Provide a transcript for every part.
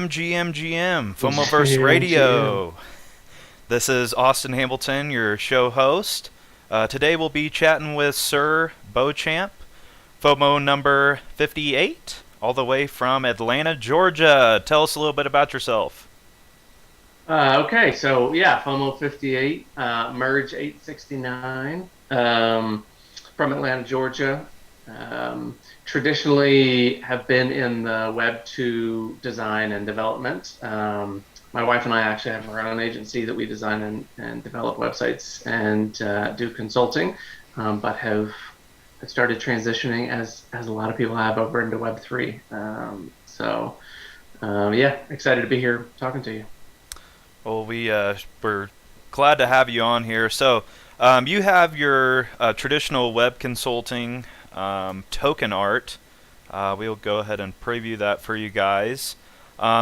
GM, FOMOverse Radio. This is Austin Hamilton, your show host. Today we'll be chatting with SirBeauchamp, FOMO number 58, all the way from Atlanta, Georgia. Tell us a little bit about yourself. Okay, so yeah, FOMO 58, Merge 869, from Atlanta, Georgia. Traditionally have been in the Web 2 design and development. My wife and I actually have our own agency that we design and develop websites and do consulting, but have started transitioning as a lot of people have over into Web 3. Yeah, excited to be here talking to you. Well, we're glad to have you on here. So you have your traditional web consulting token art. We'll go ahead and preview that for you guys.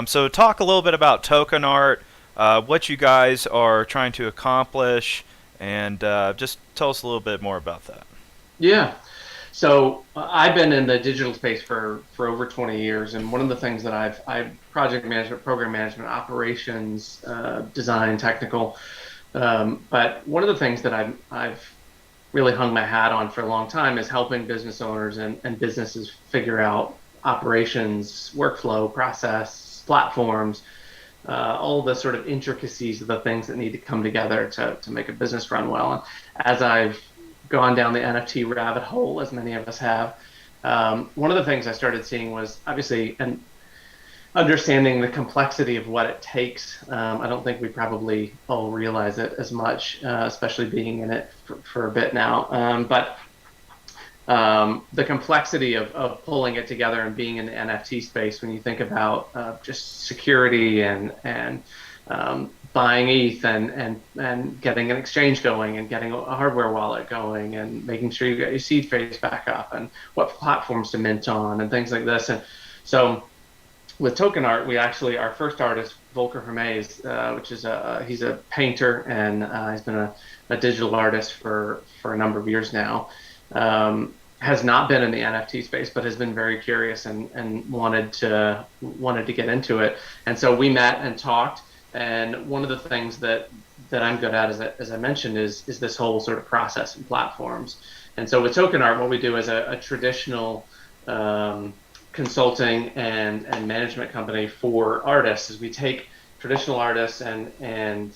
So talk a little bit about token art, what you guys are trying to accomplish, and just tell us a little bit more about that. Yeah. So I've been in the digital space for over 20 years, and one of the things that I've project management, program management, operations, design, technical, but one of the things that I've really hung my hat on for a long time is helping business owners and businesses figure out operations, workflow, process, platforms, all the sort of intricacies of the things that need to come together to make a business run well. And as I've gone down the NFT rabbit hole, as many of us have, one of the things I started seeing was obviously and understanding the complexity of what it takes. I don't think we probably all realize it as much, especially being in it for a bit now. But the complexity of pulling it together and being in the NFT space, when you think about just security and buying ETH and getting an exchange going and getting a hardware wallet going and making sure you get your seed phrase back up and what platforms to mint on and things like this. And so with token art, we actually, our first artist, Volker Hermes, which is he's a painter and he's been a digital artist for a number of years now, has not been in the NFT space, but has been very curious and wanted to get into it. And so we met and talked. And one of the things that I'm good at, as I mentioned, is this whole sort of process and platforms. And so with token art, what we do as a traditional consulting and management company for artists is we take traditional artists and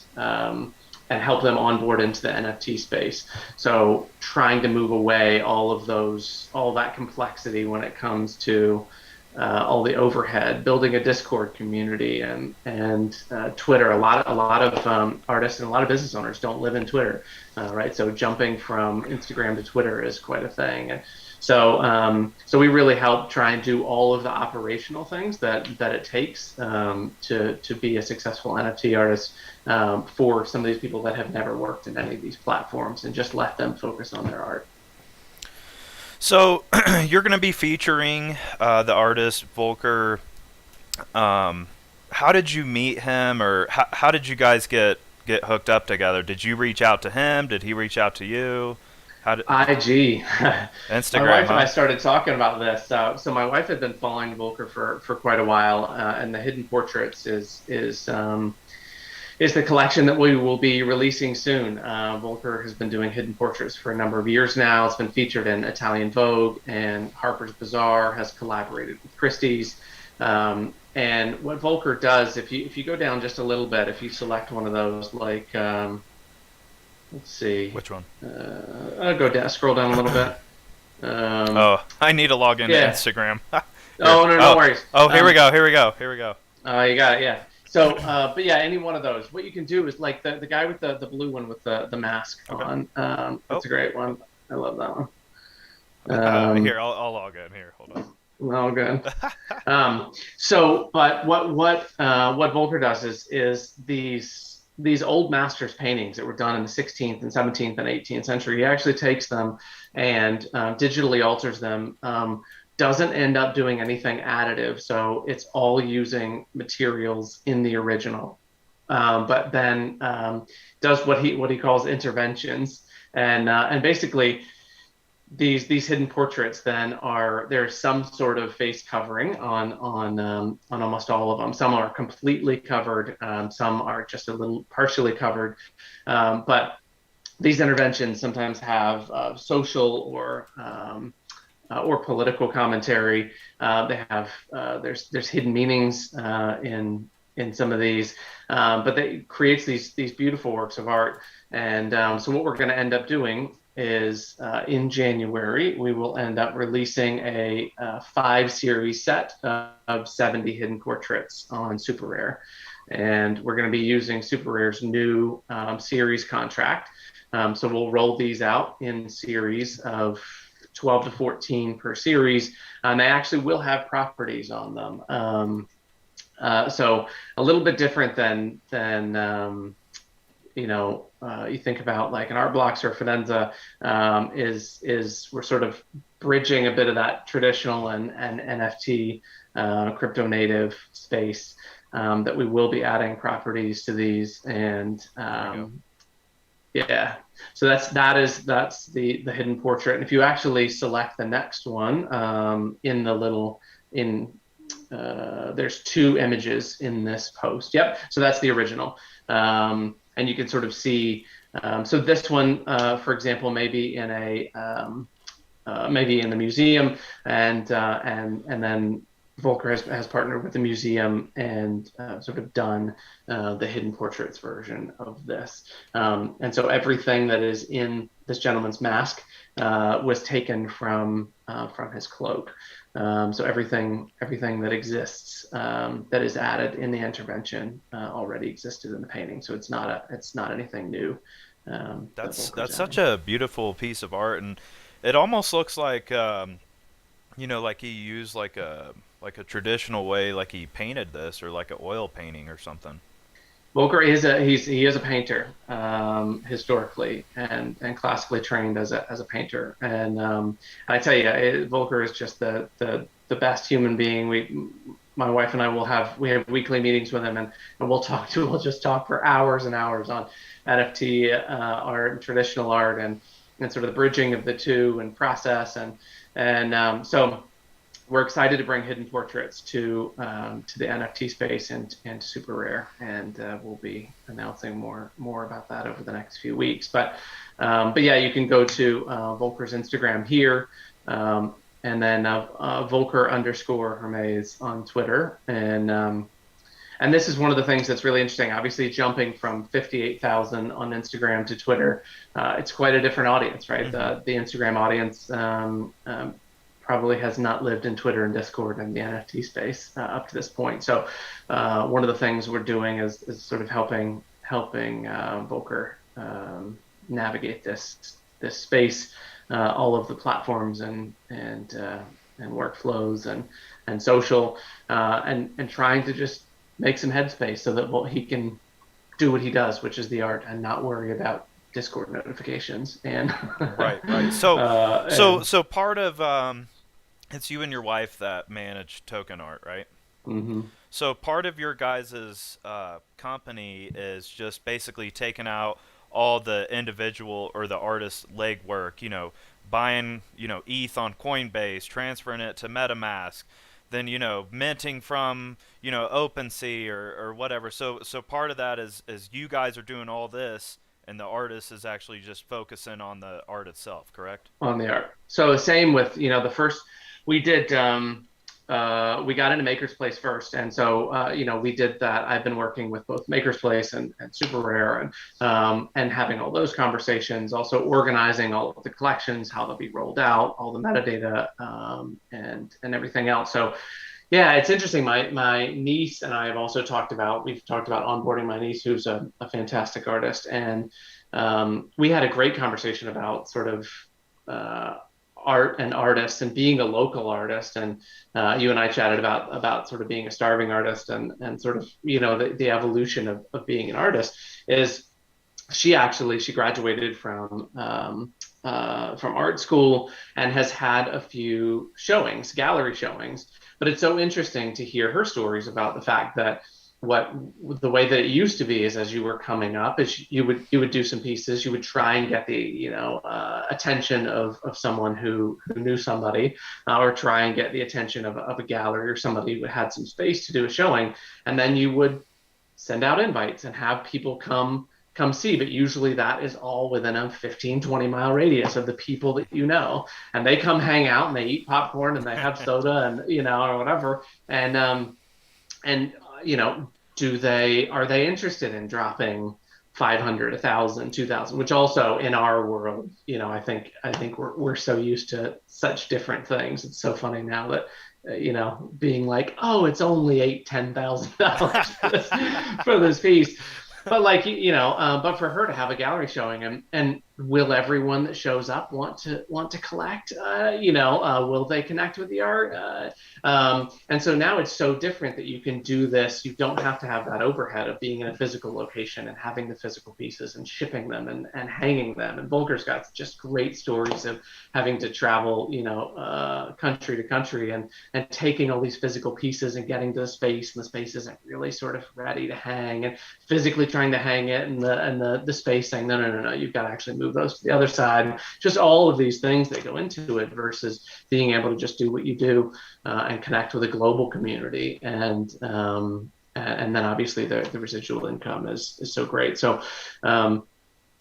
help them onboard into the NFT space. So trying to move away all that complexity when it comes to all the overhead, building a Discord community and Twitter. A lot of artists and a lot of business owners don't live in Twitter, right? So jumping from Instagram to Twitter is quite a thing. And so we really help try and do all of the operational things that it takes to be a successful NFT artist for some of these people that have never worked in any of these platforms, and just let them focus on their art. So you're going to be featuring the artist Volker. How did you meet him, or how did you guys get hooked up together? Did you reach out to him? Did he reach out to you? IG. Instagram. My wife and I started talking about this. So my wife had been following Volker for quite a while, and the Hidden Portraits is the collection that we will be releasing soon. Volker has been doing hidden portraits for a number of years now. It's been featured in Italian Vogue, and Harper's Bazaar has collaborated with Christie's. And what Volker does, if you go down just a little bit, if you select one of those, like let's see. Which one? I'll go down, scroll down a little bit. Um, Oh, I need to log into yeah. Instagram. Here. Oh, no, no Oh, worries. oh, here we go. Here we go. Here we go. You got it. Yeah. So, but yeah, any one of those. What you can do is like the guy with the blue one with the mask Okay. on. Oh, That's a great one. I love that one. here I'll log in. Here, hold on. Well, good. But what Volker does is these old masters paintings that were done in the 16th and 17th and 18th century. He actually takes them and digitally alters them. Doesn't end up doing anything additive, so it's all using materials in the original. But then does what he calls interventions, and basically these hidden portraits then are there's some sort of face covering on almost all of them. Some are completely covered, some are just a little partially covered, but these interventions sometimes have social or political commentary. They have there's hidden meanings in some of these, but that creates these beautiful works of art. And so what we're going to end up doing is in January we will end up releasing a 5 series set of 70 hidden portraits on Super Rare, and we're going to be using Super Rare's new series contract. So we'll roll these out in series of 12 to 14 per series. They actually will have properties on them. So a little bit different than you think about like an Art Blocks or Fidenza. Is we're sort of bridging a bit of that traditional and NFT crypto native space, that we will be adding properties to these. And yeah, so that's the hidden portrait. And if you actually select the next one, in the little in there's 2 images in this post. Yep, so that's the original. And you can sort of see. So this one, for example, maybe in the museum, and then Volker has partnered with the museum and sort of done the hidden portraits version of this. And so everything that is in this gentleman's mask was taken from his cloak. So everything that exists, that is added in the intervention, already existed in the painting. So it's not anything new. That Volker's That's such adding. a beautiful piece of art, and it almost looks like like he used like a traditional way, like he painted this, or like an oil painting or something. Volker he is a painter, historically and classically trained as a painter. And I tell you, Volker is just the best human being. My wife and I we have weekly meetings with him, and we'll just talk for hours and hours on NFT art and traditional art, and sort of the bridging of the two and process. So we're excited to bring hidden portraits to the NFT space and to Super Rare, and we'll be announcing more about that over the next few weeks. But yeah, you can go to Volker's Instagram here, and then Volker underscore Hermes on Twitter, and this is one of the things that's really interesting. Obviously, jumping from 58,000 on Instagram to Twitter, it's quite a different audience, right? Hmm. The Instagram audience probably has not lived in Twitter and Discord and the NFT space up to this point. So one of the things we're doing is sort of helping Volker navigate this space, all of the platforms and workflows and social, and trying to just make some headspace so that he can do what he does, which is the art, and not worry about Discord notifications Right, right. So, and so part of it's you and your wife that manage token art, right? mhm. So part of your guys' company is just basically taking out all the individual or the artist legwork, buying, ETH on Coinbase, transferring it to MetaMask, then, minting from, OpenSea or whatever. So part of that is you guys are doing all this, and the artist is actually just focusing on the art itself, correct? On the art. So same with the first we did. we got into Maker's Place first, and so we did that. I've been working with both Maker's Place and Super Rare, and having all those conversations, also organizing all of the collections, how they'll be rolled out, all the metadata, and everything else. So yeah, it's interesting. My niece and I have also we've talked about onboarding my niece, who's a fantastic artist, and we had a great conversation about sort of uh, art and artists and being a local artist. And you and I chatted about sort of being a starving artist and sort of the evolution of being an artist. Is she graduated from art school and has had a few showings, gallery showings. But it's so interesting to hear her stories about the fact that what the way that it used to be is, as you were coming up, is you would do some pieces, you would try and get the attention of someone who knew somebody, or try and get the attention of a gallery or somebody who had some space to do a showing, and then you would send out invites and have people come see. But usually that is all within a 15-20 mile radius of the people that you know, and they come hang out and they eat popcorn and they have soda and or whatever. And do they are they interested in dropping 500, 1,000, 2,000, which also in our world, I think we're so used to such different things. It's so funny now that being like, oh, it's only $8,000, 10,000 for this piece. But like but for her to have a gallery showing, and will everyone that shows up want to collect? Will they connect with the art? And so now it's so different that you can do this. You don't have to have that overhead of being in a physical location and having the physical pieces and shipping them and hanging them. And Volker's got just great stories of having to travel, country to country, and taking all these physical pieces and getting to the space, and the space isn't really sort of ready to hang, and physically trying to hang it, and the space saying, no, no, no, no, you've got to actually move those to the other side. Just all of these things that go into it versus being able to just do what you do, and connect with a global community. And then obviously the residual income is so great. So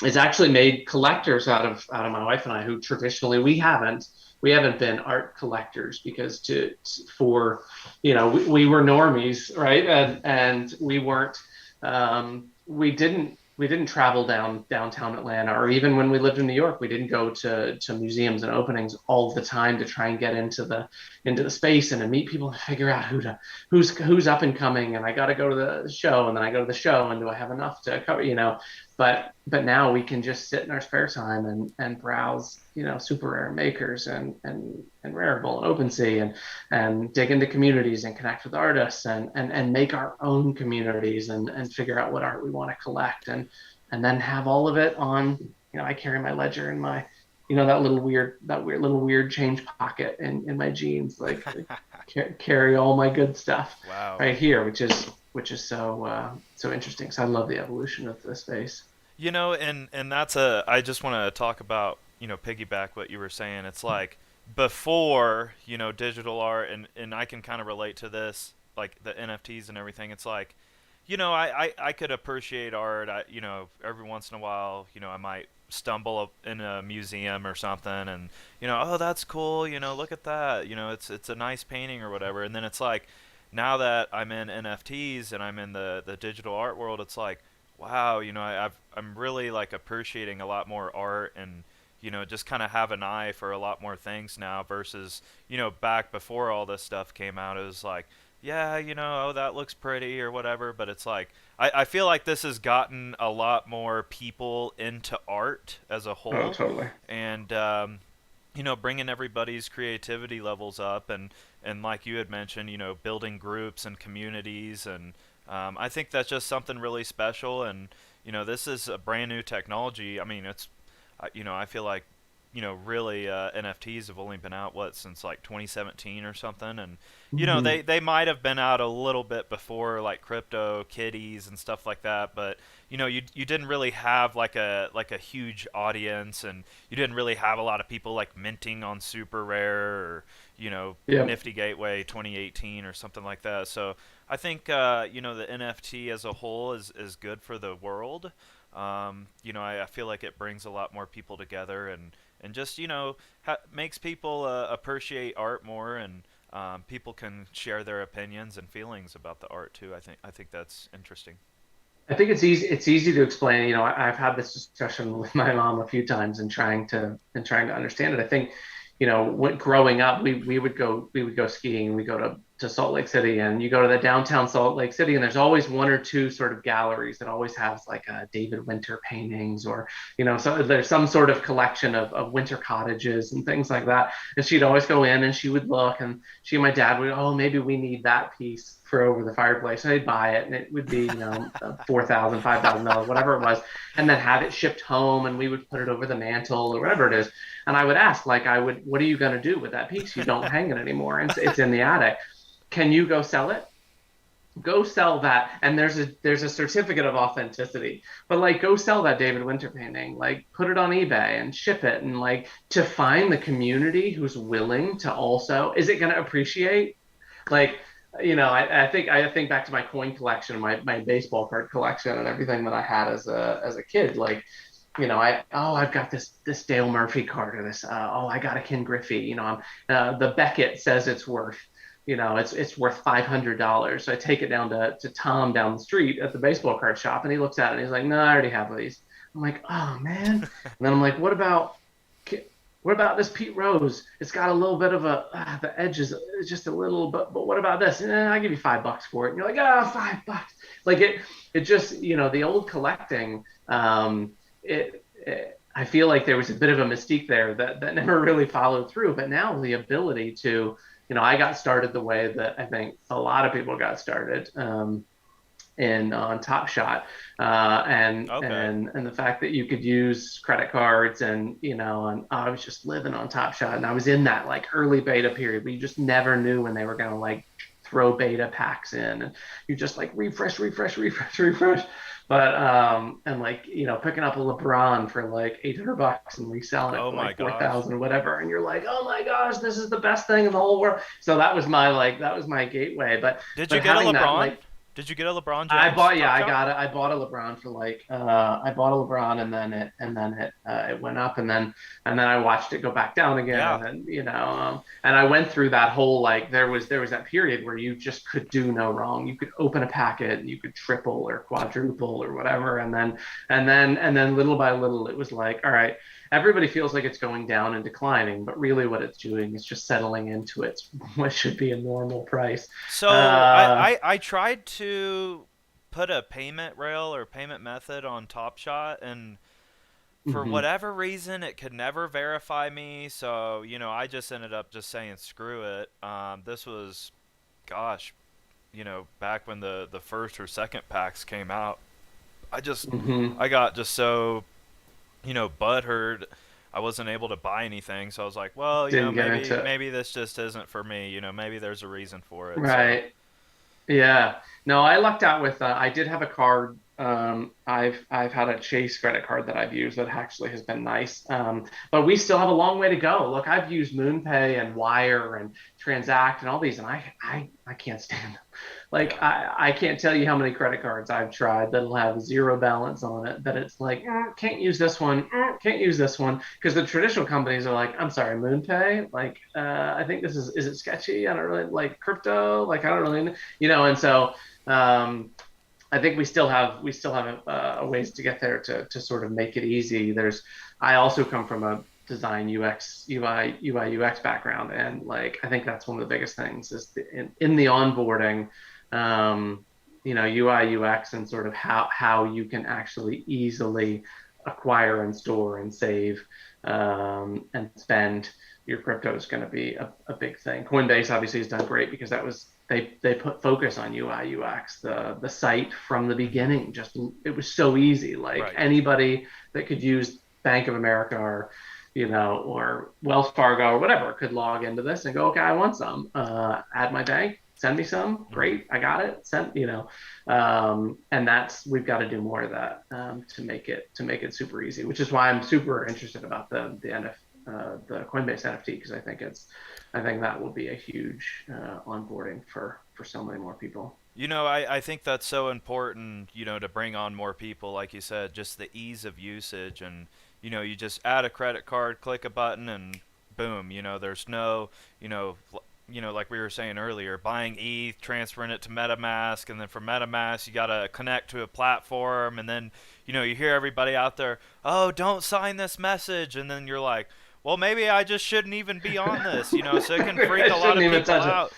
it's actually made collectors out of my wife and I, who traditionally we haven't been art collectors, because for we were normies, right? And we weren't we didn't travel downtown Atlanta, or even when we lived in New York, we didn't go to museums and openings all the time to try and get into the space and to meet people and figure out who's up and coming. And I got to go to the show, and then I go to the show, and do I have enough to cover, but now we can just sit in our spare time and browse, super rare makers and Rarible and OpenSea, and dig into communities and connect with artists, and make our own communities, and figure out what art we want to collect, and then have all of it on. I carry my ledger in my, that weird little weird change pocket in my jeans, like carry all my good stuff Wow. right here, which is so interesting. So I love the evolution of the space. And that's a. I just want to talk about, piggyback what you were saying. It's like before, digital art, and I can kind of relate to this, like the NFTs and everything. It's like, I could appreciate art. Every once in a while, I might stumble in a museum or something, and oh, that's cool. Look at that. It's a nice painting or whatever. And then it's like, now that I'm in NFTs and I'm in the digital art world, it's like, wow, I'm really like appreciating a lot more art, and just kind of have an eye for a lot more things now versus back before all this stuff came out. It was like, yeah, oh, that looks pretty or whatever, but it's like, I feel like this has gotten a lot more people into art as a Oh, whole, totally. and bringing everybody's creativity levels up, and like you had mentioned, building groups and communities, and I think that's just something really special. And this is a brand new technology. I mean, I feel like, really, NFTs have only been out, what, since like 2017 or something. And Mhm. they might have been out a little bit before, like crypto kitties and stuff like that, but you didn't really have like a huge audience, and you didn't really have a lot of people like minting on super rare, or Yeah. Nifty Gateway 2018 or something like that. So I think, the NFT as a whole is good for the world. I feel like it brings a lot more people together, and just makes people appreciate art more. And people can share their opinions and feelings about the art too. I think that's interesting. I think it's easy. It's easy to explain. I've had this discussion with my mom a few times and trying to understand it. I think, growing up, we would go skiing. We go to Salt Lake City, and you go to the downtown Salt Lake City, and there's always one or two sort of galleries that always has like David Winter paintings, or so there's some sort of collection of winter cottages and things like that. And she'd always go in and she would look, and she and my dad would, oh, maybe we need that piece for over the fireplace. And they'd buy it, and it would be, $4,000, $5,000, whatever it was, and then have it shipped home, and we would put it over the mantle or whatever it is. And I would ask, like, what are you going to do with that piece? You don't hang it anymore, and it's in the attic. Can you go sell it? Go sell that, and there's a certificate of authenticity, but like, go sell that David Winter painting, like, put it on eBay and ship it, and like, to find the community who's willing to also, is it going to appreciate, like, I think back to my coin collection, my baseball card collection, and everything that I had as a kid. Like, I've got this Dale Murphy card, or this, I got a Ken Griffey. The Beckett says it's worth, it's worth $500. So I take it down to Tom down the street at the baseball card shop, and he looks at it and he's like, no, I already have these. I'm like, oh man. And then I'm like, what about this Pete Rose? It's got a little bit of the edge is just a little, but what about this? I'll give you $5 for it. And you're like, $5. Like, it just, the old collecting, I feel like there was a bit of a mystique there that never really followed through. But now the ability to, I got started the way that I think a lot of people got started. In on Top Shot, and Okay. and the fact that you could use credit cards, and I was just living on Top Shot, and I was in that like early beta period, but you just never knew when they were going to like throw beta packs in, and you just like refresh, refresh, refresh, refresh. But and like, picking up a LeBron for like $800 and reselling it Oh for my like gosh. 4,000 or whatever, and you're like, oh my gosh, this is the best thing in the whole world. So that was my gateway. But Did you but get a having that, LeBron? like, Did you get a LeBron I James bought, yeah, Top I Shot? got it. I bought a LeBron for like, I bought a LeBron, and then it went up, and then I watched it go back down Yeah. again, and I went through that whole, like, there was that period where you just could do no wrong. You could open a packet and you could triple or quadruple or whatever, and then little by little it was like, all right, everybody feels like it's going down and declining, but really what it's doing is just settling into its what should be a normal price. So Uh, I tried to put a payment rail or payment method on Top Shot, and for mhm. whatever reason it could never verify me. So I just ended up just saying screw it. This was, gosh, back when the first or second packs came out. I just Hmm. I got just so butthurt. I wasn't able to buy anything, so I was like, well, Didn't get maybe into it. maybe this just isn't for me. Maybe there's a reason for it. So Right. Yeah. No, I lucked out with I did have a card. I've had a Chase credit card that I've used that actually has been nice. But we still have a long way to go. Look, I've used MoonPay and Wire and Transact and all these, and I can't stand them. Like, yeah. I can't tell you how many credit cards I've tried that'll have zero balance on it. That it's like, can't use this one, can't use this one, because the traditional companies are like, I'm sorry, MoonPay. Like, I think this is it sketchy? I don't really like crypto. Like, I don't really, and so. I think we still have a ways to get there to sort of make it easy. I also come from a design UI UX background, and like, I think that's one of the biggest things is in the onboarding, UI UX, and sort of how you can actually easily acquire and store and save, and spend your crypto is going to be a big thing. Coinbase obviously has done great because they put focus on UI UX. The site from the Hmm. beginning, just, it was so easy. Like, Right. anybody that could use Bank of America, or Wells Fargo or whatever, could log into this and go, okay, I want some. Add my bank, send me some. Hmm. Great, I got it. And we've got to do more of that, to make it super easy. Which is why I'm super interested about the Coinbase NFT, because I think that will be a huge onboarding for so many more people. I think that's so important, to bring on more people, like you said, just the ease of usage. And, you just add a credit card, click a button, and boom, there's no, like we were saying earlier, buying ETH, transferring it to MetaMask, and then from MetaMask you gotta connect to a platform, and then you hear everybody out there, oh, don't sign this message, and then you're like, well, maybe I just shouldn't even be on this, so it can freak I a lot shouldn't of even people touch it. out.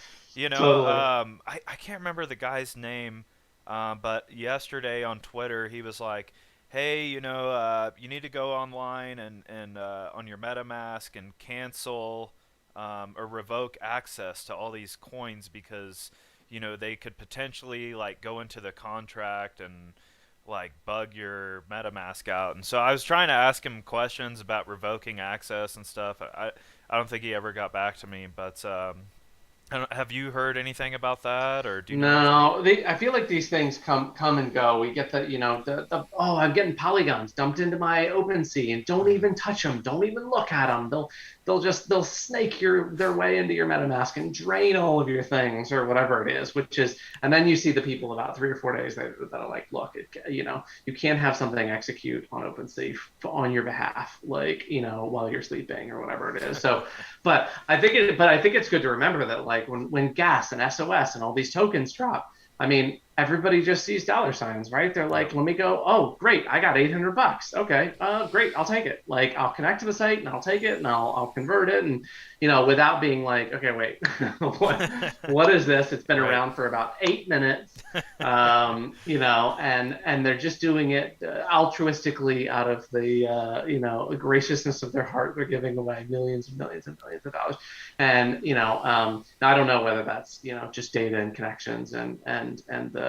Totally. I can't remember the guy's name, but yesterday on Twitter he was like, hey, you need to go online and on your MetaMask and cancel or revoke access to all these coins because they could potentially like go into the contract and like bug your MetaMask out. And so I was trying to ask him questions about revoking access and stuff. I don't think he ever got back to me, but have you heard anything about that, or do you know anything? No, I feel like these things come and go. We get the oh, I'm getting polygons dumped into my OpenSea, and don't Mhm. even touch them, don't even look at them. They'll snake their way into your MetaMask and drain all of your things or whatever it is. And then you see the people about 3 or 4 days that are like, look, you can't have something execute on OpenSea on your behalf, like while you're sleeping or whatever it is. So but I think it's good to remember that like when gas and SOS and all these tokens drop, I mean, everybody just sees dollar signs, right? They're Yep. like, let me go, oh, great, I got $800. Okay, great, I'll take it. Like I'll connect to the site and I'll take it and I'll convert it and without being like, okay, wait, what is this? It's been Right. around for about 8 minutes. And they're just doing it altruistically out of the graciousness of their heart. They're giving away millions and millions and millions of dollars, and I don't know whether that's just data and connections and the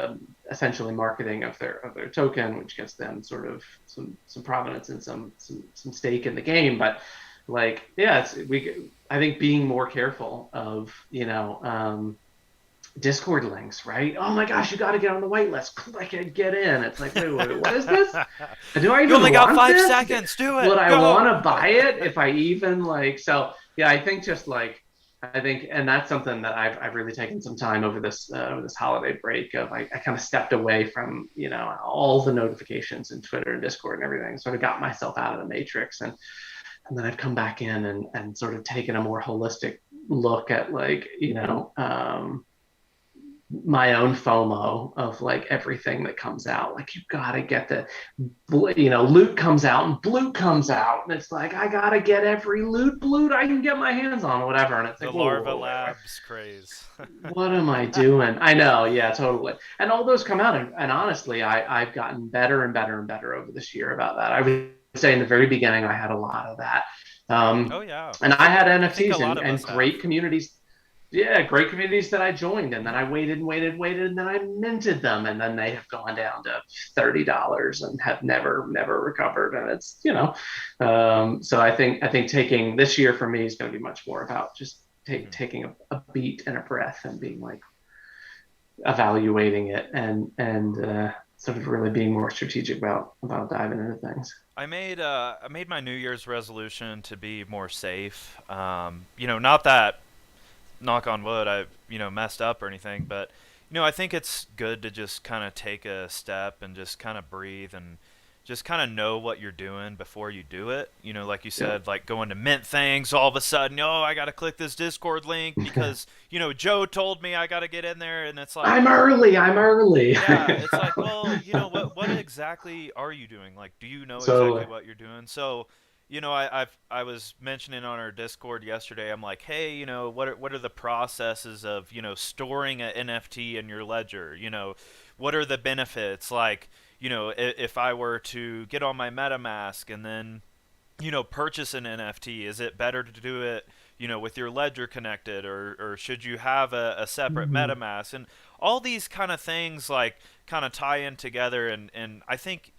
essentially marketing of their token, which gets them sort of some provenance and some stake in the game, but like yeah, I think being more careful of Discord links, right? Oh my gosh, you got to get on the whitelist. Click it, get in. It's like, wait, what is this? Do I You even only got want five this? seconds. Do it. Would I want Go. to buy it if I even like? So yeah, I think just like I think, and that's something that I've really taken some time over this holiday break. I kind of stepped away from all the notifications and Twitter and Discord and everything. Sort of got myself out of the matrix, and then I've come back in and sort of taken a more holistic look at like my own FOMO of like everything that comes out. Like you gotta get loot comes out and Bloot comes out, and it's like I gotta get every Bloot I can get my hands on, whatever. And it's The like, Larva wait, Labs craase. what am I doing? I know, yeah, totally. And all those come out, and honestly, I've gotten better and better and better over this year about that. I would say in the very beginning, I had a lot of that. Oh yeah, And I had I think a NFTs lot of and us have. great communities, yeah, great communities that I joined, and then I waited and waited and waited, and then I minted them, and then they have gone down to $30 and have never recovered. And it's so I think taking this year for me is going to be much more about just Mhm. taking a beat and a breath and being like evaluating it and sort of really being more strategic about diving into things. I made my New Year's resolution to be more safe. Not that, knock on wood, I messed up or anything, but I think it's good to just kind of take a step and just kind of breathe and just kind of know what you're doing before you do it. Like you Yeah. said, like going to mint things all of a sudden, oh, I got to click this Discord link because Joe told me I got to get in there, and it's like, I'm early. yeah, it's like, well, what exactly are you doing? Like, do you know exactly Totally. what you're doing? So, I was mentioning on our Discord yesterday. I'm like, hey, what are the processes of storing an NFT in your ledger? What are the benefits? Like, if I were to get on my MetaMask and then purchase an NFT, is it better to do it with your ledger connected, or should you have a separate Mm-hmm. MetaMask? And all these kind of things like kind of tie in together, and I think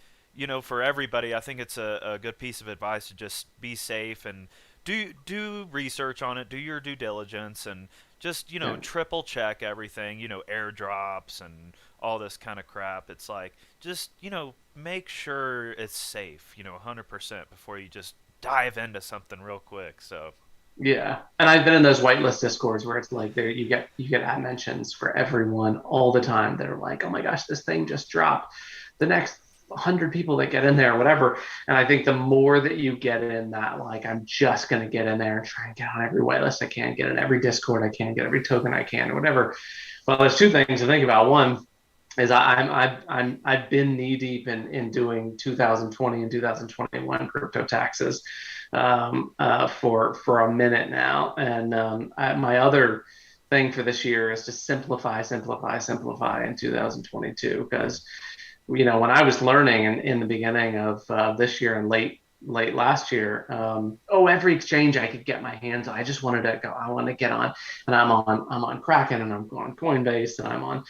for everybody, I think it's a good piece of advice to just be safe and do research on it, do your due diligence, and just Yeah. triple check everything, airdrops and all this kind of crap. It's like just make sure it's safe, 100% before you just dive into something real quick. So Yeah, and I've been in those whitelist discords where it's like there you get ad mentions for everyone all the time that are like, oh my gosh, this thing just dropped. The next 100 people that get in there or whatever. And I think the more that you get in that, like, I'm just going to get in there and try and get on every whitelist I can, get in every Discord I can, get every token I can, or whatever. Well, there's two things to think about. One is I've been knee deep in doing 2020 and 2021 crypto taxes for a minute now, and my other thing for this year is to simplify in 2022, because when I was learning in the beginning of this year and late last year, every exchange I could get my hands on, I just wanted to go. I want to get on, and I'm on Kraken, and I'm on Coinbase, and I'm on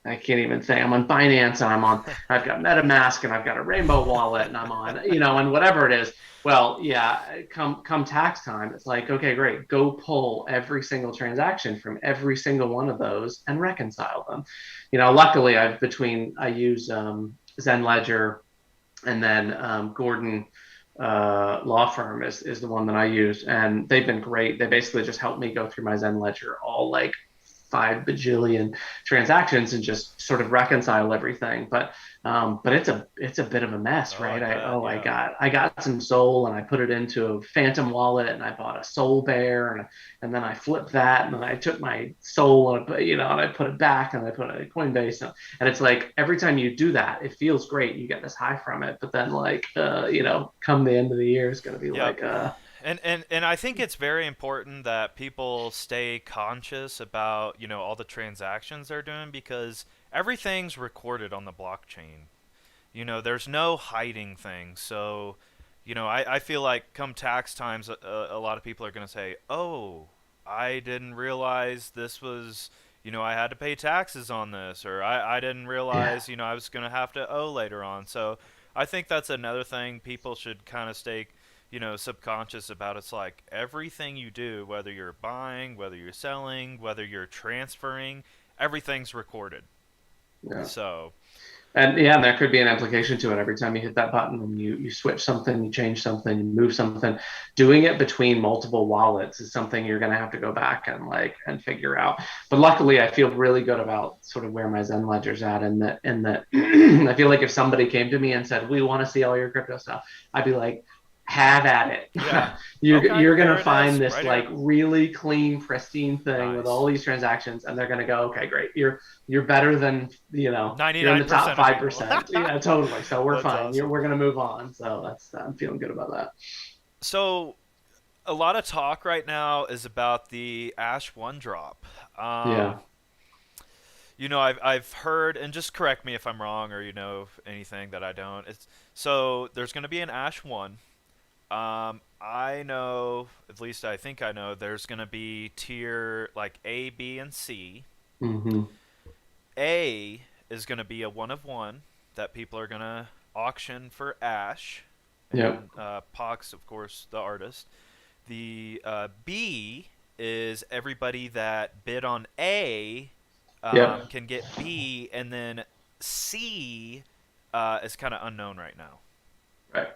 I can't even say, I'm on Binance, and I've got MetaMask, and I've got a Rainbow wallet, and I'm on and whatever it is. Well, yeah, come tax time, it's like, okay, great, go pull every single transaction from every single one of those and reconcile them. Luckily, I use Zen Ledger, and then Gordon law firm is the one that I use, and they've been great. They basically just helped me go through my Zen Ledger, all like 5 bajillion transactions, and just sort of reconcile everything. But it's a bit of a mess, Oh, I right? bet. Yeah. I got some Soul, and I put it into a Phantom wallet, and I bought a Soul Bear, and then I flipped that, and then I took my Soul, and I put it back, and I put it in Coinbase, and it's like every time you do that, it feels great. You get this high from it, but then, like, come the end of the year, it's gonna be Yep. like And I think it's very important that people stay conscious about, all the transactions they're doing, because everything's recorded on the blockchain. There's no hiding things. So, I feel like come tax times, a lot of people are going to say, "Oh, I didn't realize this was, I had to pay taxes on this," or I didn't yeah, realize, I was going to have to owe later on. So, I think that's another thing people should kind of stay, subconscious about. It's like everything you do, whether you're buying, whether you're selling, whether you're transferring, everything's recorded. yeah. So, And yeah, there could be an implication to it. Every time you hit that button and you switch something, you change something, you move something, doing it between multiple wallets is something you're going to have to go back and figure out. But luckily, I feel really good about sort of where my Zen ledger's at, and that I feel like if somebody came to me and said, "We want to see all your crypto stuff," I'd be like, "Have at it." yeah. Okay, You're here gonna it find is, this right here. like really clean, pristine thing with Nice. all these transactions, and they're gonna go, "Okay, great. You're better than you're in the top 99% of five people. percent." Yeah, totally. So we're That's fine. awesome. We're gonna move on. So I'm feeling good about that. So, a lot of talk right now is about the Ash 1 drop. Yeah. I've heard, and just correct me if I'm wrong, or anything that I don't. So there's going to be an Ash 1. I know, at least I think I know, there's going to be tier like A, B, and C. Hmm. A is going to be a one of one that people are going to auction for Ash, Yep. and Pox, of course, the artist. The B is everybody that bid on A Yep. can get B, and then C is kind of unknown right now. Right.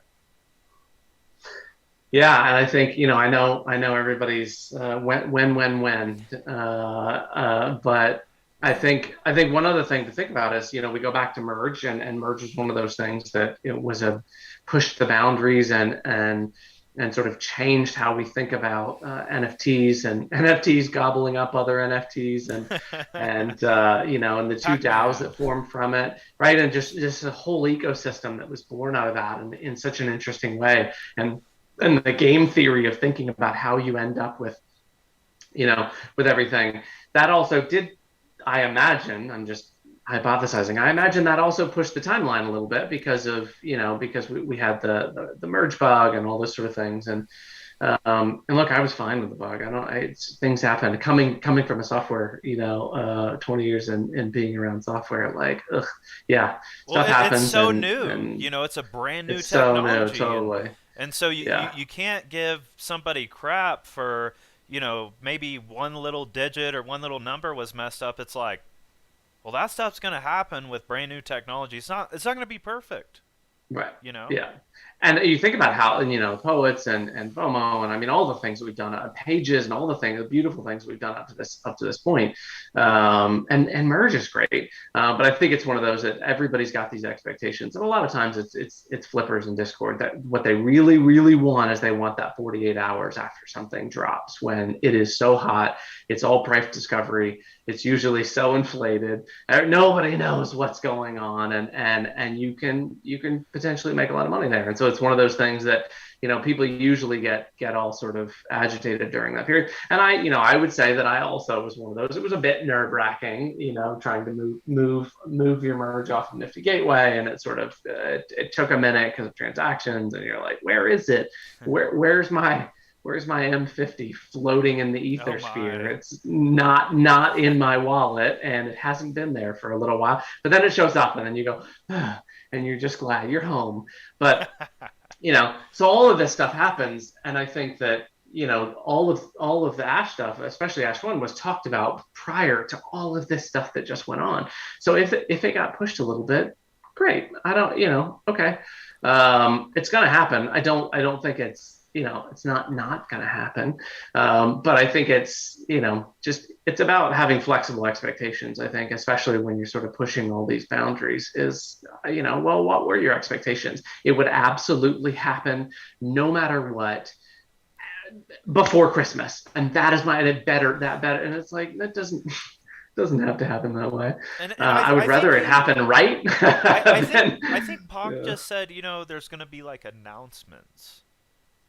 Yeah, and I think I know everybody's when, but I think one other thing to think about is we go back to merge, and merge is one of those things that it was a pushed the boundaries and sort of changed how we think about NFTs, and NFTs gobbling up other NFTs, and the two DAOs Pac-Man. that formed from it, right? And just a whole ecosystem that was born out of that in such an interesting way. And the game theory of thinking about how you end up with everything, that also did, I imagine, I'm just hypothesizing, I imagine that also pushed the timeline a little bit, because we had the merge bug and all this sort of things. And look, I was fine with the bug. Things happen. Coming from a software, 20 years and being around software, like, ugh, yeah, Well, stuff it's happens, so and new. It's a brand new it's so new, technology, and totally. and so Yeah. you can't give somebody crap for maybe one little digit or one little number was messed up. It's like, well, that stuff's gonna happen with brand new technology. It's not gonna be perfect. Right. You know. Yeah. And you think about how, poets and FOMO, and I mean all the things that we've done, pages, and all the things, the beautiful things we've done up to this point. And merge is great, but I think it's one of those that everybody's got these expectations, and a lot of times it's flippers in Discord that what they really really want is they want that 48 hours after something drops, when it is so hot, it's all price discovery, it's usually so inflated, nobody knows what's going on, and you can potentially make a lot of money there. And so it's one of those things that people usually get all sort of agitated during that period. And I would say that I also was one of those. It was a bit nerve wracking, trying to move your merge off of Nifty Gateway, and it sort of it took a minute because of transactions, and you're like, where is it? Where's my M50 floating in the ether sphere? It's not in my wallet, and it hasn't been there for a little while. But then it shows up, and then you go, ah, and you're just glad you're home. But so all of this stuff happens, and I think that all of the Ash stuff, especially Ash One, was talked about prior to all of this stuff that just went on. So if it got pushed a little bit, great. I don't, okay, it's gonna happen. I don't think it's not going to happen. But I think it's, it's about having flexible expectations. I think, especially when you're sort of pushing all these boundaries, is, well, what were your expectations? It would absolutely happen no matter what before Christmas. And that is that better. And it's like, that doesn't have to happen that way. And I would I rather think it happen right I think Pac yeah. just said, there's going to be like announcements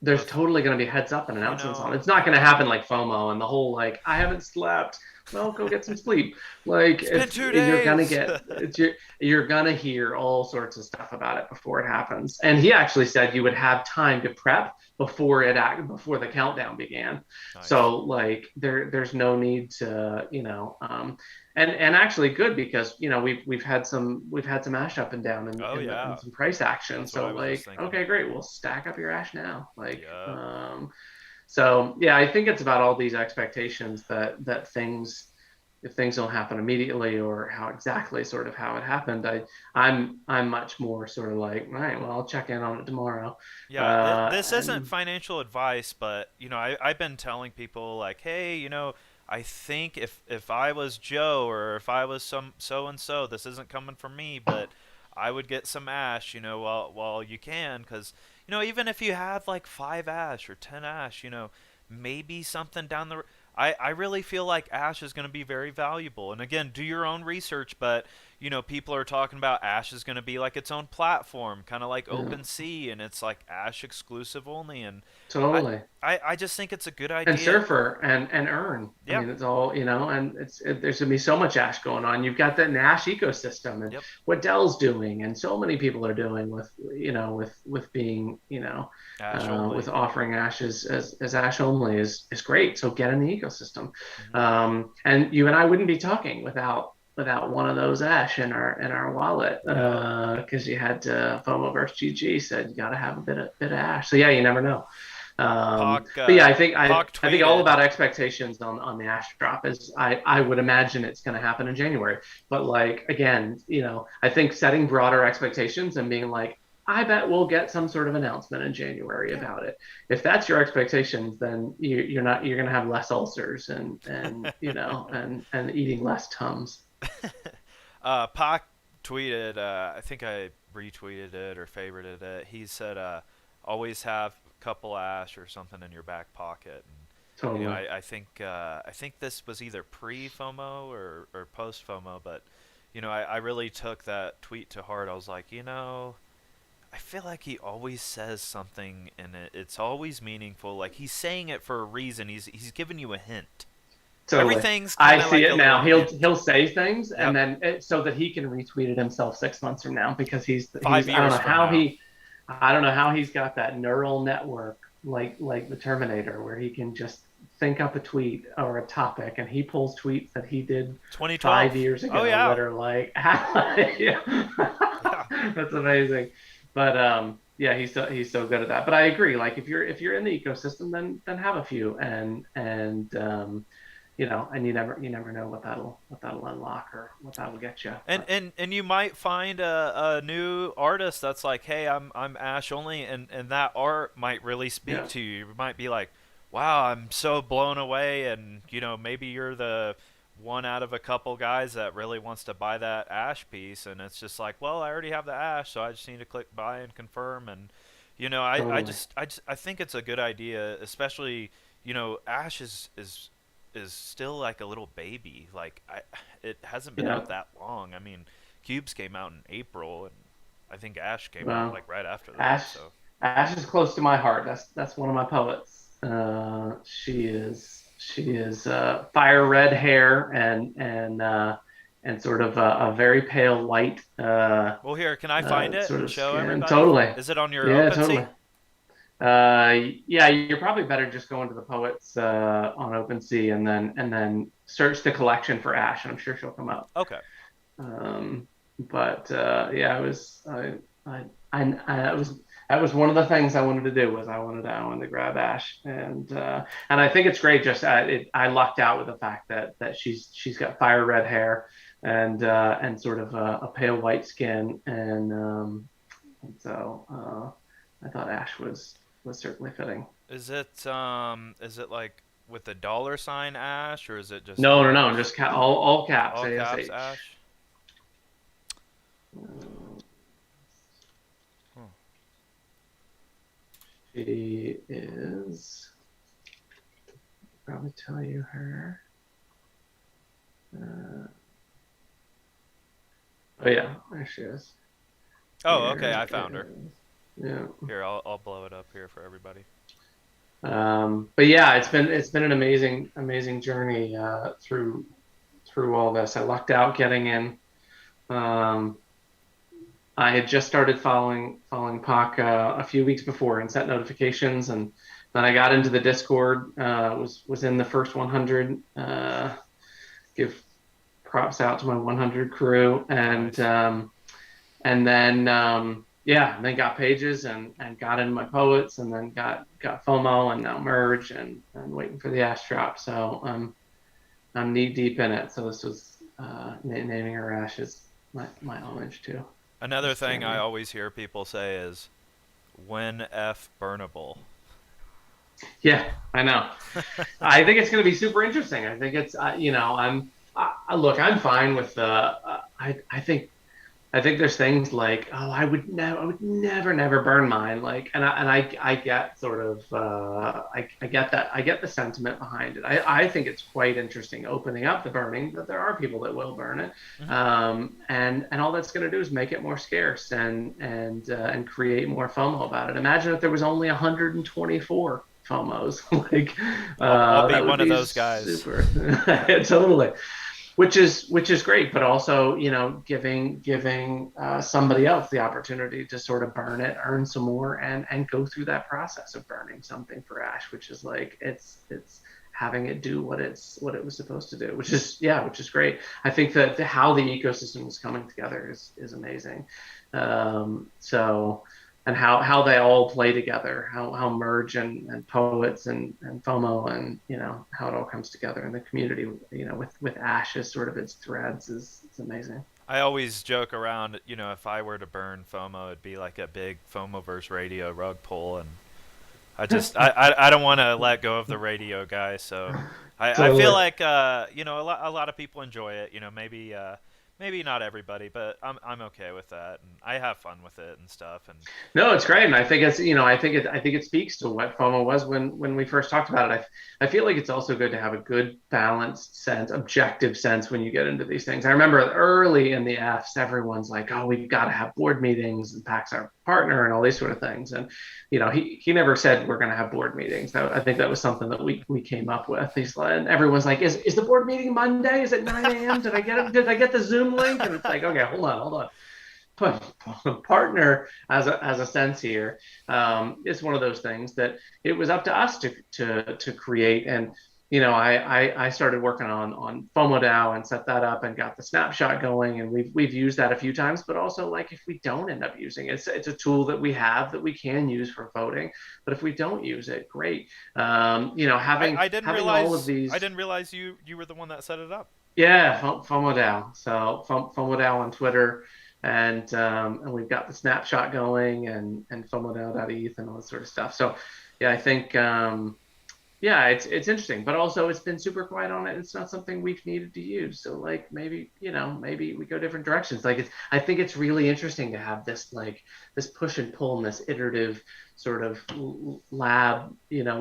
There's of, totally going to be heads up and you announcements on it. know, It's not going to happen like FOMO and the whole like, I haven't slept. Well, go get some sleep. Like, it's been it's two you're gonna days. get you're gonna hear all sorts of stuff about it before it happens. And he actually said you would have time to prep before the countdown began. Nice. So like there's no need to and actually good, because we've had some ash up and down Oh and yeah, some price action. that's what I So was just like, thinking. okay, great, we'll stack up your ash now. Like, Yep. so yeah, I think it's about all these expectations that things, if things don't happen immediately, or how exactly sort of how it happened, I'm much more sort of like, all right, well, I'll check in on it tomorrow. Yeah, this isn't And financial advice, but I've been telling people like, hey, I think if I was Joe, or if I was some so and so, this isn't coming from me, but I would get some ash, while you can, because even if you have like 5 ash or 10 ash, maybe something down the. I really feel like ash is going to be very valuable. And again, do your own research, but people are talking about ash is going to be like its own platform, kind of like yeah, OpenSea, and it's like ash exclusive only. And I, totally. I just think it's a good And idea. surfer and earn. I Yeah. mean, it's all, and there's gonna be so much ash going on. You've got the Nash ecosystem, and Yep. what Dell's doing, and so many people are doing with with being Ash only. with offering ash as ash only is great. So get in the ecosystem, Hmm. and you and I wouldn't be talking without one of those ash in our wallet, Yep. because you had to FOMO versus GG said you got to have a bit of ash. So yeah, you never know. Pac, But yeah, I think Pac I think all tweeted. about expectations on the ash drop is, I would imagine it's going to happen in January. But like, again, I think setting broader expectations and being like, I bet we'll get some sort of announcement in January Yeah. about it. If that's your expectations, then you're going to have less ulcers, and eating less Tums. Pac tweeted. I think I retweeted it or favorited it. He said, "Always have a couple ash or something in your back pocket." And Totally. I think this was either pre FOMO or post FOMO, but I really took that tweet to heart. I was like, I feel like he always says something, and it's always meaningful. Like he's saying it for a reason. He's giving you a hint. Totally. Everything's I kind of see like a it now. little He'll hint. he'll say things, and Yep. then so that he can retweet it himself 6 months from now, because Five I don't years know from how now. he's got that neural network like the Terminator, where he can just think up a tweet or a topic, and he pulls tweets that he did 5 2012. years Oh ago yeah. that are like, yeah. Yeah. That's amazing. But yeah, he's so good at that. But I agree. Like, if you're in the ecosystem, then have a few, and and you never know what that'll unlock or what that'll get you. And But and you might find a new artist that's like, hey, I'm Ash only, and that art might really speak yeah, to you. You might be like, wow, I'm so blown away, and maybe you're the one out of a couple guys that really wants to buy that Ash piece, and it's just like, well, I already have the Ash, so I just need to click buy and confirm, and totally. I think it's a good idea, especially Ash is still like a little baby. Like it hasn't been out Yeah. that long. I mean, Cubes came out in April, and I think Ash came out Well, like right after that. Ash So Ash is close to my heart. That's one of my poets. She is fire red hair and sort of a very pale white well, here, can I find it sort and of show skin. everybody? Totally. Is it on your Yeah, OpenSea? totally. Yeah, you're probably better just going to the poets on OpenSea and then search the collection for Ash, and I'm sure she'll come up. Okay. But yeah, I was that was one of the things I wanted to do was I wanted to grab Ash and I think it's great. Just I lucked out with the fact that she's got fire red hair and sort of a pale white skin and so I thought Ash was certainly fitting. Is it like with the dollar sign Ash, or is it just No, no, no, Ash? just all caps All caps ASH. Ash. Hmm. She is probably tell you her. Uh, oh yeah, there she is. Oh, okay, I Here found her. is yeah. Here, I'll blow it up here for everybody. But yeah, it's been an amazing journey through all this. I lucked out getting in. Um, I had just started following Pac a few weeks before and set notifications, and then I got into the Discord. Was in the first 100. Give props out to my 100 crew, Nice. and then yeah, and then got pages and got in my poets, and then got FOMO, and now merge and waiting for the Ash drop. So I'm knee deep in it. So this was naming her Ash is my homage to Another this thing I journey. always hear people say is when F burnable. Yeah, I know. I think it's going to be super interesting. I think it's look, I'm fine with the. I think there's things like, oh, I would never burn mine. Like, I get sort of, I get that, I get the sentiment behind it. I think it's quite interesting opening up the burning, that there are people that will burn it, Hmm. and all that's going to do is make it more scarce and create more FOMO about it. Imagine if there was only 124 FOMOs, like, I'll be that would one of be those guys. super, totally, which is great, but also giving somebody else the opportunity to sort of burn it, earn some more, and go through that process of burning something for Ash, which is like it's having it do what it was supposed to do, which is great. I think that how the ecosystem is coming together is amazing. So and how they all play together, how merge and poets and FOMO and how it all comes together in the community, with Ash as sort of its threads is it's amazing. I always joke around, if I were to burn FOMO, it'd be like a big FOMO versus radio rug pull, and I don't want to let go of the radio guy, so I feel Totally. like a lot of people enjoy it. Maybe not everybody, but I'm okay with that, and I have fun with it and stuff. And No, it's great, and I think it's I think it speaks to what FOMO was when we first talked about it. I feel like it's also good to have a good balanced sense, objective sense when you get into these things. I remember early in the Fs, everyone's like, "Oh, we've got to have board meetings and Pac's our partner and all these sort of things." And he never said we're going to have board meetings. I think that was something that we came up with. He's like, and everyone's like, "Is the board meeting Monday? Is it 9 a.m.? Did I get it? Did I get the Zoom link?" And it's like, okay, hold on. But partner as a sense here, it's one of those things that it was up to us to create, I started working on FOMO and set that up and got the snapshot going, and we've used that a few times. But also, like, if we don't end up using it, it's a tool that we have that we can use for voting. But if we don't use it, great. I Having all of I these, didn't realize you were the one that set it up. yeah, FOMO. So FOMO on Twitter, and we've got the snapshot going, and FOMO and all this sort of stuff. So yeah, I think. Yeah, it's interesting, but also it's been super quiet on it. It's not something we've needed to use. So like maybe we go different directions. I think it's really interesting to have this like this push and pull and this iterative sort of lab,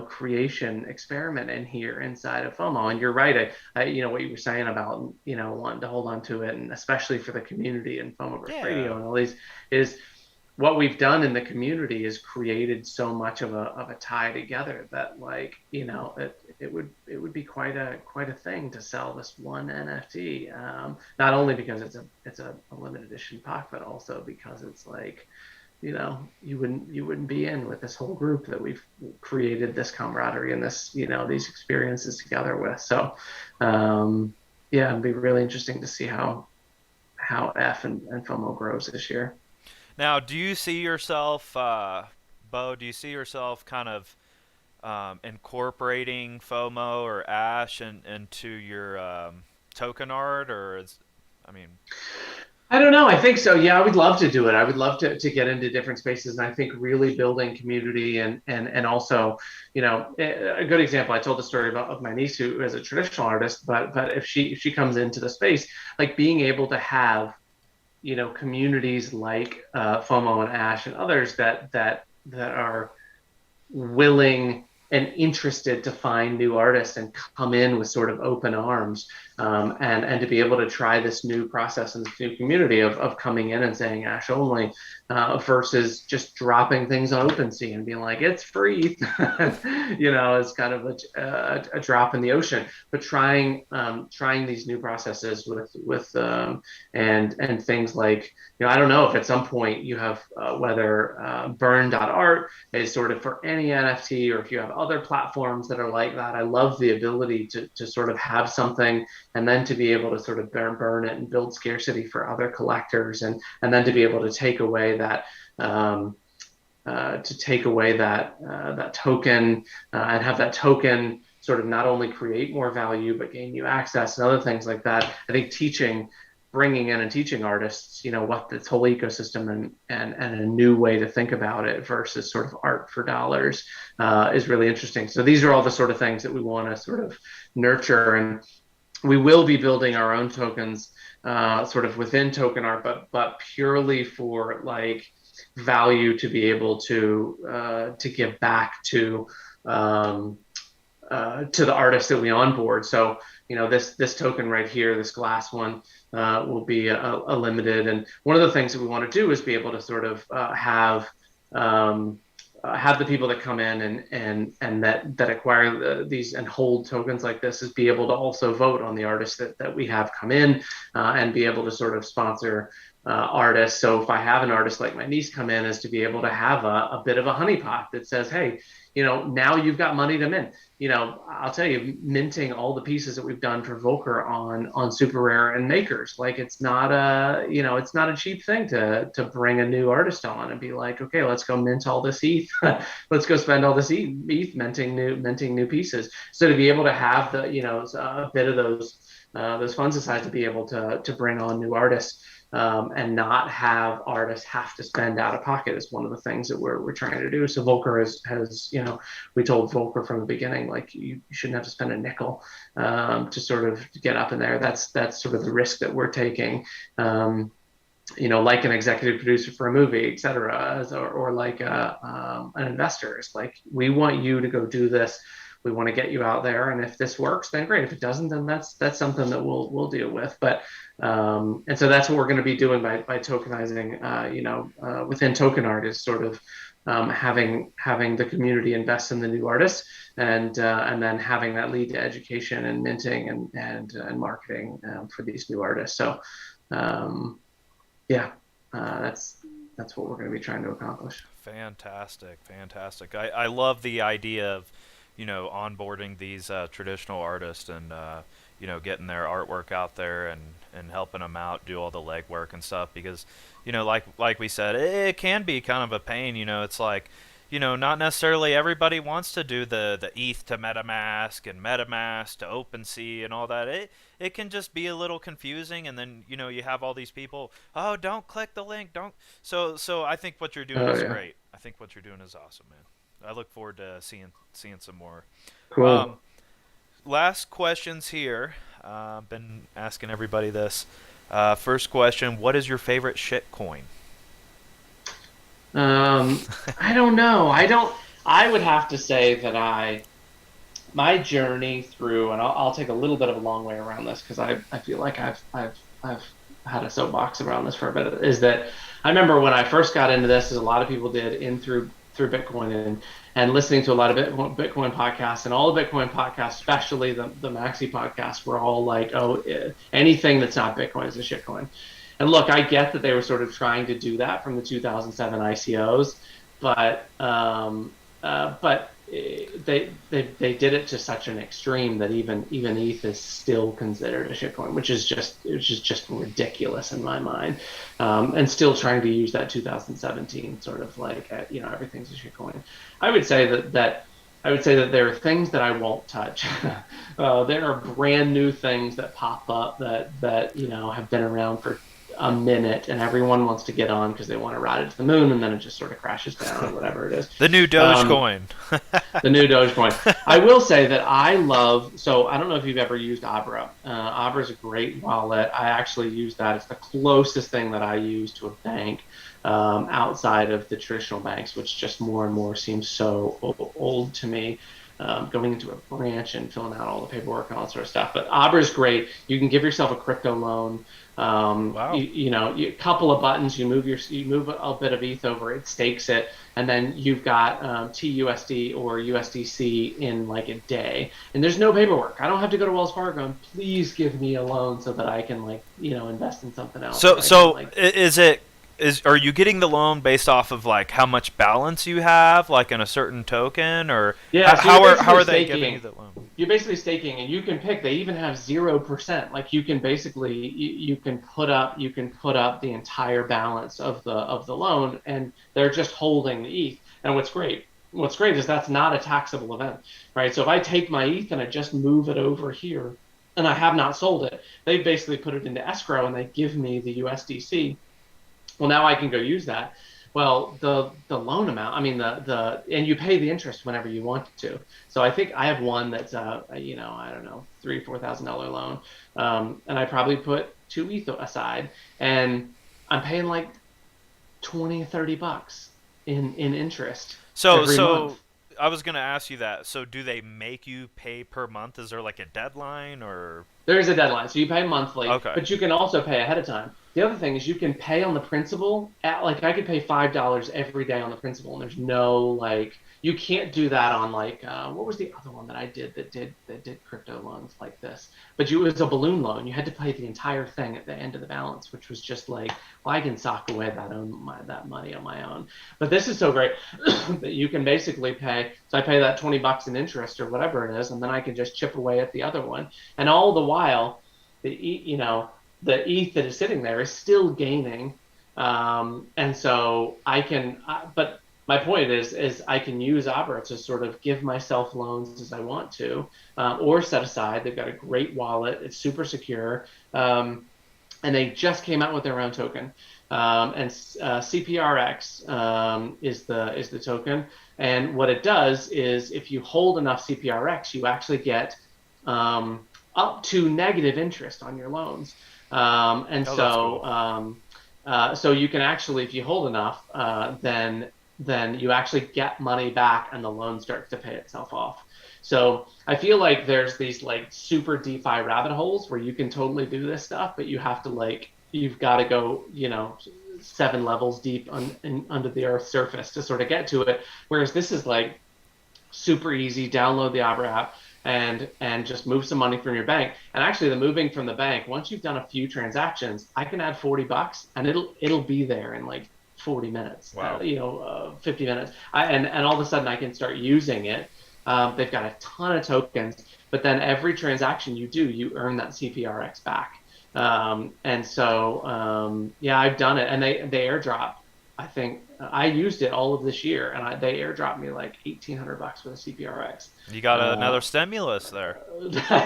creation experiment in here inside of FOMO. And you're right. What you were saying about, wanting to hold on to it, and especially for the community and FOMOverse radio Yeah. and all these is what we've done in the community is created so much of a tie together that, like, it would be quite a thing to sell this one NFT, not only because it's a limited edition pack, but also because it's like, you wouldn't be in with this whole group that we've created this camaraderie and this, these experiences together with. So yeah, it'd be really interesting to see how and FOMO grows this year. Now, do you see yourself, Bo? Do you see yourself kind of incorporating FOMO or Ash into your token art, or is, I mean, I don't know. I think so. Yeah, I would love to do it. I would love to get into different spaces, and I think really building community and also, a good example. I told the story about of my niece who is a traditional artist, but if she comes into the space, like being able to have, communities like FOMO and Ash and others that are willing and interested to find new artists and come in with sort of open arms, and to be able to try this new process and this new community of coming in and saying Ash only, versus just dropping things on OpenSea and being like it's free. It's kind of a drop in the ocean. But trying these new processes with and things like, I don't know if at some point you have whether burn.art is sort of for any NFT, or if you have other platforms that are like that. I love the ability to sort of have something and then to be able to sort of burn it and build scarcity for other collectors, and then to be able to take away um, that token, and have that token sort of not only create more value but gain you access and other things like that. I think bringing in and teaching artists, what this whole ecosystem and a new way to think about it versus sort of art for dollars, is really interesting. So these are all the sort of things that we want to sort of nurture, and we will be building our own tokens, sort of within token art, but purely for like value to be able to give back to the artists that we onboard. So, this token right here, this glass one, will be a limited. And one of the things that we want to do is be able to sort of have the people that come in and that acquire these and hold tokens like this, is be able to also vote on the artists that we have come in, and be able to sort of sponsor artists. So if I have an artist like my niece come in, is to be able to have a bit of a honeypot that says, hey, now you've got money to mint. I'll tell you, minting all the pieces that we've done for Volker on Super Rare and Makers, like it's not a cheap thing to bring a new artist on and be like, okay, let's go mint all this ETH, let's go spend all this ETH minting new pieces. So to be able to have a bit of those funds aside to be able to bring on new artists, and not have artists have to spend out of pocket, is one of the things that we're trying to do. So Volker has we told Volker from the beginning, like, you shouldn't have to spend a nickel, to sort of get up in there. That's sort of the risk that we're taking. Like an executive producer for a movie, et cetera, or like an investor. It's like, we want you to go do this. We want to get you out there, and if this works, then great. If it doesn't, then that's something that we'll deal with. But and so that's what we're going to be doing by tokenizing. Within token art is sort of having the community invest in the new artists, and then having that lead to education and minting and marketing, for these new artists. So um, yeah, that's what we're going to be trying to accomplish. fantastic, fantastic. I love the idea of onboarding these traditional artists and getting their artwork out there and helping them out, do all the legwork and stuff because like we said, it can be kind of a pain. It's like not necessarily everybody wants to do the ETH to MetaMask and MetaMask to OpenSea and all that. It can just be a little confusing, and then you have all these people. Oh, don't click the link. Don't. So I think what you're doing Oh is yeah. great. I think what you're doing is awesome, man. I look forward to seeing some more. Cool. Um, Last questions here. Been asking everybody this. First question: what is your favorite shit coin? Um, I don't know. I would have to say that my journey through, and I'll take a little bit of a long way around this because I feel like I've had a soapbox around this for a bit. Is that I remember when I first got into this, as a lot of people did, in through Bitcoin and listening to a lot of Bitcoin podcasts, and all the Bitcoin podcasts, especially the Maxi podcasts, were all like, oh, anything that's not Bitcoin is a shitcoin. And look, I get that they were sort of trying to do that from the 2007 ICOs, but they did it to such an extreme that even ETH is still considered a shitcoin, which is just ridiculous in my mind, and still trying to use that 2017 sort of like everything's a shitcoin. I would say that there are things that I won't touch. There are brand new things that pop up that have been around for a minute, and everyone wants to get on because they want to ride it to the moon, and then it just sort of crashes down or whatever it is. The new Um, Dogecoin. the new Dogecoin. I will say that I love. So I don't know if you've ever used Abra. Abra is a great wallet. I actually use that. It's the closest thing that I use to a bank outside of the traditional banks, which just more and more seems so old to me. Going into a branch and filling out all the paperwork and all that sort of stuff. But Abra is great. You can give yourself a crypto loan. Wow. A couple of buttons, you move a bit of ETH over, it stakes it, and then you've got TUSD or USDC in like a day. And there's no paperwork. I don't have to go to Wells Fargo and please give me a loan so that I can invest in something else, So or I can so is it is are you getting the loan based off of like how much balance you have, like in a certain token, or yeah. So how are they giving you the loan? you're basically staking, and you can pick. They even have 0%. Like you can basically you can put up the entire balance of the loan, and they're just holding the ETH. And what's great is that's not a taxable event, right? So if I take my ETH and I just move it over here, and I have not sold it, they basically put it into escrow and they give me the USDC. Well, now I can go use that. Well, the loan amount, I mean the and you pay the interest whenever you want to. So I think I have one that's I don't know, $3,000 or $4,000 loan, and I probably put two ETH aside, and I'm paying like 20 or $30 in interest So every so month. I was gonna ask you that. So do they make you pay per month? Is there like a deadline or? There is a deadline, so you pay monthly, Okay. but you can also pay ahead of time. The other thing is you can pay on the principal. Like I could pay $5 every day on the principal, and there's no like you can't do that on like what was the other one that I did that did crypto loans like this? But it was a balloon loan. You had to pay the entire thing at the end of the balance, which was just like, well, I can sock away that money on my own. But this is so great that you can basically pay. So I pay that $20 in interest or whatever it is, and then I can just chip away at the other one, and all the while, the ETH that is sitting there is still gaining, and so I can. But my point is I can use Abra to sort of give myself loans as I want to, or set aside. They've got a great wallet. It's super secure, and they just came out with their own token. And CPRX is the token, and what it does is if you hold enough CPRX, you actually get up to negative interest on your loans. And Oh, that's cool. so you can actually, if you hold enough, then you actually get money back, and the loan starts to pay itself off. So I feel like there's these like super DeFi rabbit holes where you can totally do this stuff, but you have to you've got to go 7 levels deep under the earth's surface to sort of get to it. Whereas this is like super easy. Download the Abra app and just move some money from your bank. And actually, the moving from the bank, once you've done a few transactions, I can add $40 and it'll be there in like 40 minutes, Wow. 50 minutes. And all of a sudden I can start using it. They've got a ton of tokens, but then every transaction you do, you earn that CPRX back. And so, yeah, I've done it, and they airdrop. I think I used it all of this year, and they airdropped me like $1,800 for the CPRX. You got Uh, another stimulus there.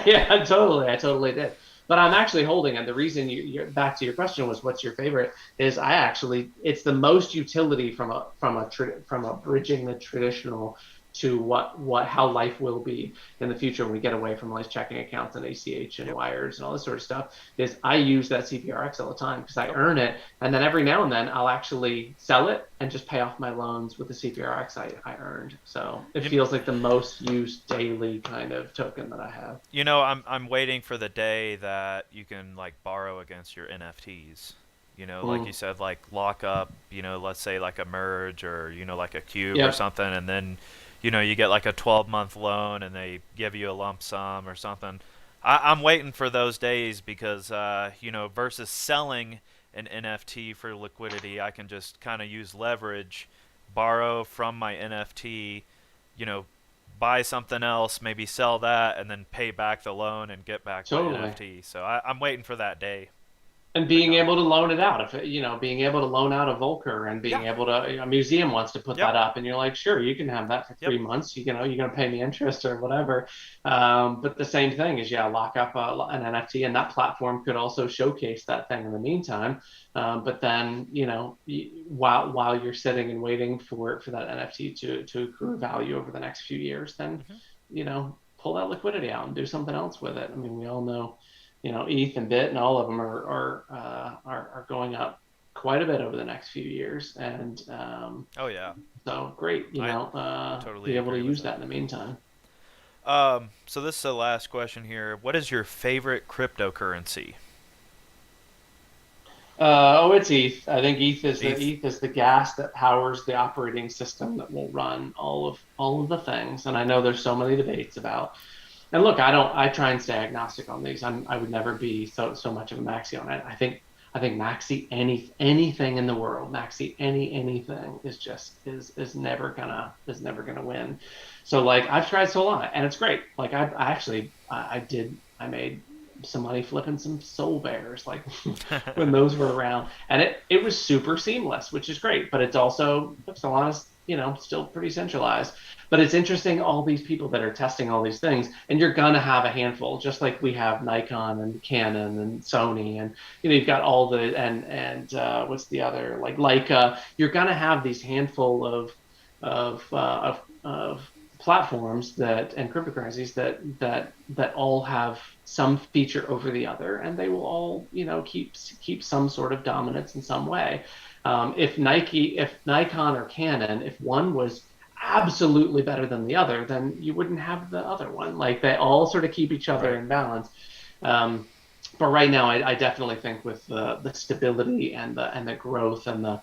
yeah, totally. I totally did. But I'm actually holding it. The reason you're back to your question was what's your favorite is I actually it's the most utility from a bridging the traditional to what how life will be in the future when we get away from all these checking accounts and ACH and Yep. wires and all this sort of stuff is I use that CPRX all the time because I Yep. earn it and then every now and then I'll actually sell it and just pay off my loans with the CPRX I earned. So it You, feels like the most used daily kind of token that I have. I'm waiting for the day that you can like borrow against your NFTs. Like you Mm. said, like lock up. Let's say like a merge or like a cube or Yep, something, and then you get like a 12-month loan and they give you a lump sum or something. I'm waiting for those days because versus selling an NFT for liquidity, I can just kind of use leverage, borrow from my NFT, you know, buy something else, maybe sell that, and then pay back the loan and get back my totally. NFT. So I'm waiting for that day And to being come. able to loan it out, if it, being able to loan out a Volcker and Yeah. being able to, a museum wants to put Yep. that up, and you're like, sure, you can have that for Yep. 3 months. You're going to pay me interest or whatever. But the same thing is, yeah, lock up an NFT, and that platform could also showcase that thing in the meantime. But then, while you're sitting and waiting for that NFT to accrue value over the next few years, then Hmm. pull that liquidity out and do something else with it. I mean, we all know ETH and Bit and all of them are going up quite a bit over the next few years, and Oh yeah, so great, I totally be able to agree with use that. that in the meantime. So this is the last question here. What is your favorite cryptocurrency? Oh, it's ETH. I think ETH. ETH is the gas that powers the operating system that will run all of the things. And I know there's so many debates about. And look, I try and stay agnostic on these. I would never be so much of a maxi on it. I think maxi anything in the world, maxi anything is never gonna win. So like I've tried Solana and it's great. Like I actually I made some money flipping some soul bears like when those were around, and it was super seamless, which is great. But it's also Solana's still pretty centralized. But it's interesting all these people that are testing all these things, and you're gonna have a handful, just like we have Nikon and Canon and Sony, and you've got all the and what's the other like Leica. You're gonna have these handful of platforms that and cryptocurrencies that all have some feature over the other, and they will all keep some sort of dominance in some way. If Nikon or Canon, if one was absolutely better than the other, then you wouldn't have the other one. Like they all sort of keep each other Right. in balance. Um, but right now, I definitely think with the stability and the growth and the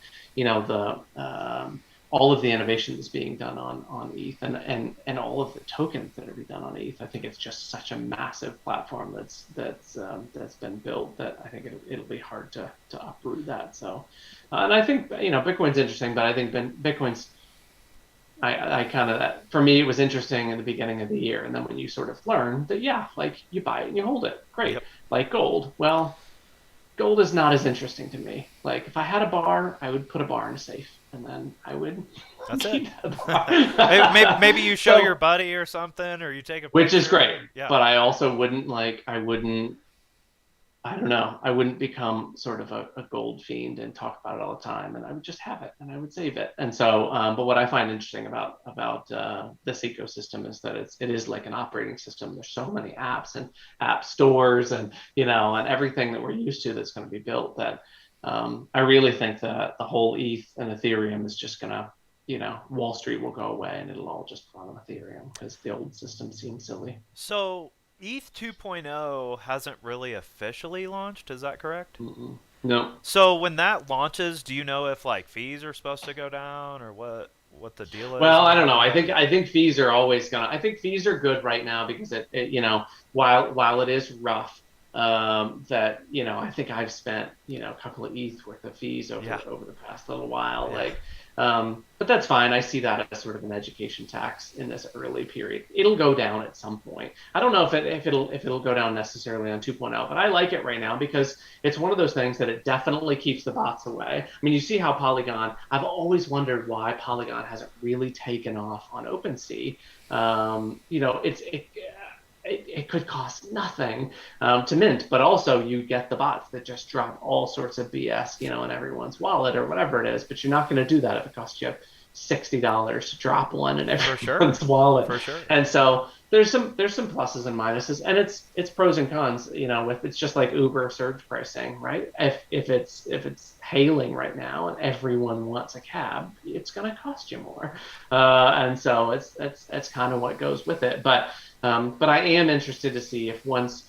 all of the innovation that's being done on ETH and all of the tokens that are being done on ETH, I think it's just such a massive platform that's been built that I think it'll be hard to uproot that. So, and I think Bitcoin's interesting, but I think Bitcoin's I kind of for me it was interesting in the beginning of the year, and then when you sort of learn that yeah, like you buy it and you hold it, great. Yep. Like gold, well, gold is not as interesting to me. Like if I had a bar, I would put a bar in a safe, and then I would That's it. keep that Maybe bar. you show your So, buddy or something, or you take a which is picture. great, Yeah. but I also wouldn't like I don't know. I wouldn't become sort of a gold fiend and talk about it all the time, and I would just have it and I would save it. And so, but what I find interesting about this ecosystem is that it is like an operating system. There's so many apps and app stores, and and everything that we're used to that's going to be built. That I really think that the whole ETH and Ethereum is just going to, Wall Street will go away and it'll all just run on Ethereum because the old system seems silly. So ETH 2.0 hasn't really officially launched. Is that correct? Mm-mm. No. So when that launches, do you know if like fees are supposed to go down or what the deal is Well, I on don't all know. of I that? think I think fees are always gonna. I think fees are good right now because while it is rough, that I think I've spent a couple of ETH worth of fees Yeah. over the past little while. Yeah. Like, But that's fine. I see that as sort of an education tax in this early period. It'll go down at some point. I don't know if it'll go down necessarily on 2.0, but I like it right now because it's one of those things that it definitely keeps the bots away. I mean, you see how Polygon. I've always wondered why Polygon hasn't really taken off on OpenSea. It could cost nothing to mint, but also you get the bots that just drop all sorts of BS, in everyone's wallet or whatever it is. But you're not going to do that if it costs you $60 to drop one in For sure. everyone's wallet. For sure. And so there's some pluses and minuses, and it's pros and cons. With it's just like Uber surge pricing, right? If it's hailing right now and everyone wants a cab, it's going to cost you more, and so it's kind of what goes with it. But I am interested to see if once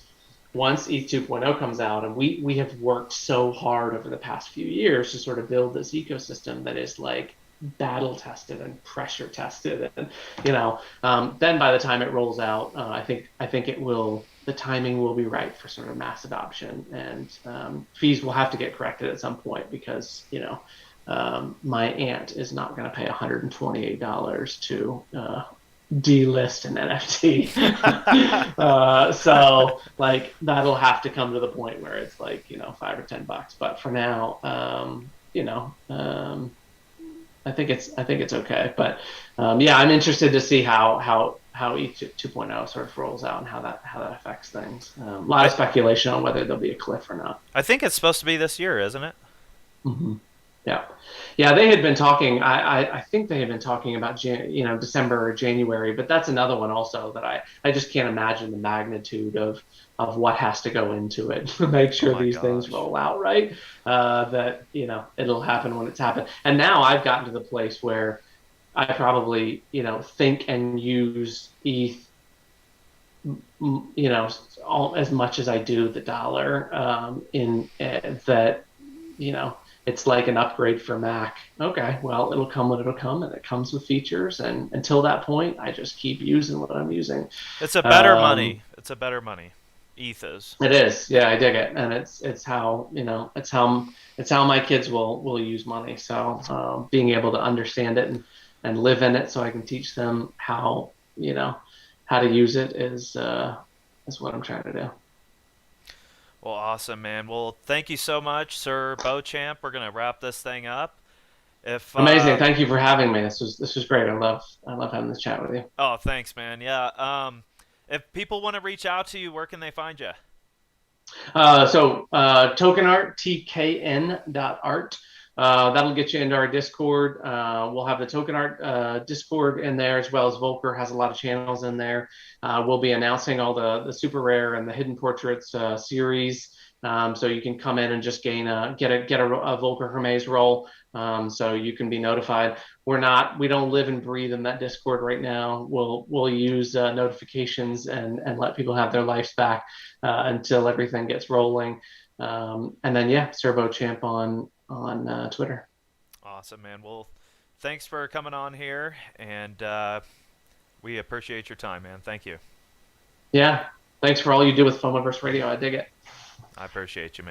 ETH 2.0 comes out, and we have worked so hard over the past few years to sort of build this ecosystem that is like battle tested and pressure tested, and then by the time it rolls out, I think the timing will be right for sort of mass adoption, and fees will have to get corrected at some point because my aunt is not going to pay $128 to delist an NFT. So like that'll have to come to the point where it's like, $5 or $10. But for now, I think it's okay. But yeah, I'm interested to see how each 2.0 sort of rolls out and how that affects things. A lot of I speculation on whether there'll be a cliff or not. I think it's supposed to be this year, isn't it? Hmm. Yeah, yeah. They had been talking. I think they had been talking about December or January, but that's another one also that I just can't imagine the magnitude of what has to go into it to make Oh sure my these things gosh. roll out right. That it'll happen when it's happened. And now I've gotten to the place where I probably think and use ETH as much as I do the dollar, in that you know, it's like an upgrade for Mac. Okay, well, it'll come when it'll come, and it comes with features. And until that point, I just keep using what I'm using. It's a better Um, money. It's a better money. ETH is. it is, yeah, I dig it, and it's how it's how my kids will use money. So being able to understand it and live in it, so I can teach them how to use it is what I'm trying to do. Well, awesome, man. Well, thank you so much, Sir Beauchamp. We're gonna wrap this thing up. If Amazing. Thank you for having me. This was great. I love having this chat with you. Oh, thanks, man. Yeah. If people want to reach out to you, where can they find you? Token art, tkn.art. That'll get you into our Discord. We'll have the token art Discord in there, as well as Volker has a lot of channels in there. We'll be announcing all the super rare and the hidden portraits series. So you can come in and just get a Volker Hermes roll. So you can be notified. We don't live and breathe in that Discord right now. We'll use notifications and let people have their lives back until everything gets rolling. And then yeah, SirBeauchamp on Twitter. Awesome, man. Well, thanks for coming on here, and we appreciate your time, man. Thank you. Yeah, thanks for all you do with Fomiverse Radio. I dig it. I appreciate you, man.